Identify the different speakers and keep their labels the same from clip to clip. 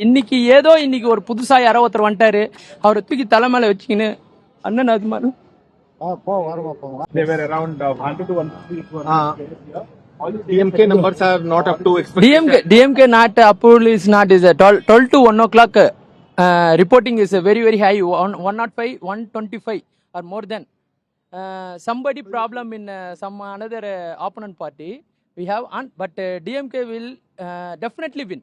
Speaker 1: இன்னைக்கு ஏதோ இன்னைக்கு ஒரு புதுசா யாரோ ஒருத்தர் வந்துட்டாரு, அவரை தூக்கி தலை மேல வச்சுக்கின்னு அண்ணன் அது மாதிரி
Speaker 2: They were around 100 to 150. DMK numbers are not up to expectation.
Speaker 1: DMK not approval is not is 12 to 1 o'clock. Reporting is very high, 105, 125 or more than. Somebody problem in some another opponent party we have, but DMK will definitely win.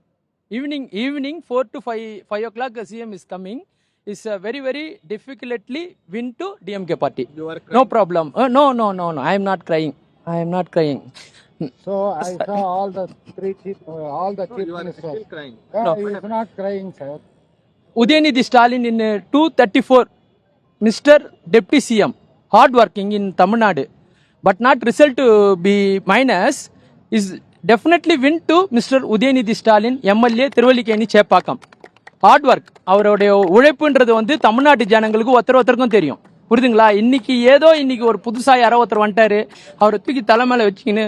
Speaker 1: Evening 4 to 5 o'clock CM is coming. Is very difficultly win to DMK party.
Speaker 2: You are
Speaker 1: No problem. No. I am not crying.
Speaker 3: So I saw all the chief
Speaker 2: You are
Speaker 3: ministers.
Speaker 2: still crying.
Speaker 1: No.
Speaker 3: He is not crying, sir.
Speaker 1: Udayanithi Stalin in 234, Mr. Deputy CM, hard working in Tamil Nadu, but not result to be minus, is definitely win to Mr. Udayanithi Stalin, MLA Thiruvallikeni Chepakam. Hard work, அவருடைய உழைப்புன்றது வந்து தமிழ்நாட்டு ஜனங்களுக்கு ஒருத்தருக்கும் தெரியும், புரியுதுங்களா? இன்னைக்கு ஒரு புதுசா யாரோ ஒருத்தர் வந்துட்டாரு, அவரை தூக்கி தலை மேல வச்சுக்கின்னு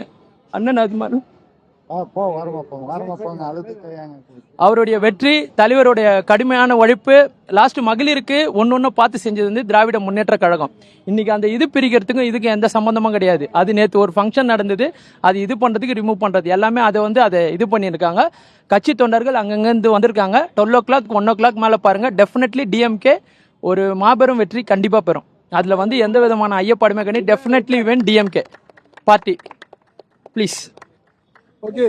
Speaker 1: அண்ணன் அது மாதிரி அவருடைய வெற்றி, தலைவருடைய கடுமையான உழைப்பு, லாஸ்ட் மகளிருக்கு ஒன்னு பார்த்து செஞ்சது வந்து திராவிட முன்னேற்ற கழகம். இன்னைக்கு அந்த இது பிரிக்கிறதுக்கும் இதுக்கு எந்த சம்பந்தமும் கிடையாது. அது நேற்று ஒரு ஃபங்க்ஷன் நடந்தது, அது இது பண்றதுக்கு ரிமூவ் பண்றது எல்லாமே அதை இது பண்ணியிருக்காங்க. கட்சி தொண்டர்கள் அங்கங்கிருந்து வந்திருக்காங்க. 12 o'clock 1 o'clock மேல பாருங்க, டெஃபினெட்லி டிஎம்கே ஒரு மாபெரும் வெற்றி கண்டிப்பா பெறும். அதுல வந்து எந்த விதமான ஐயப்பாடுமே கிடையாது. Definitely when DMK party, please.
Speaker 3: Okay.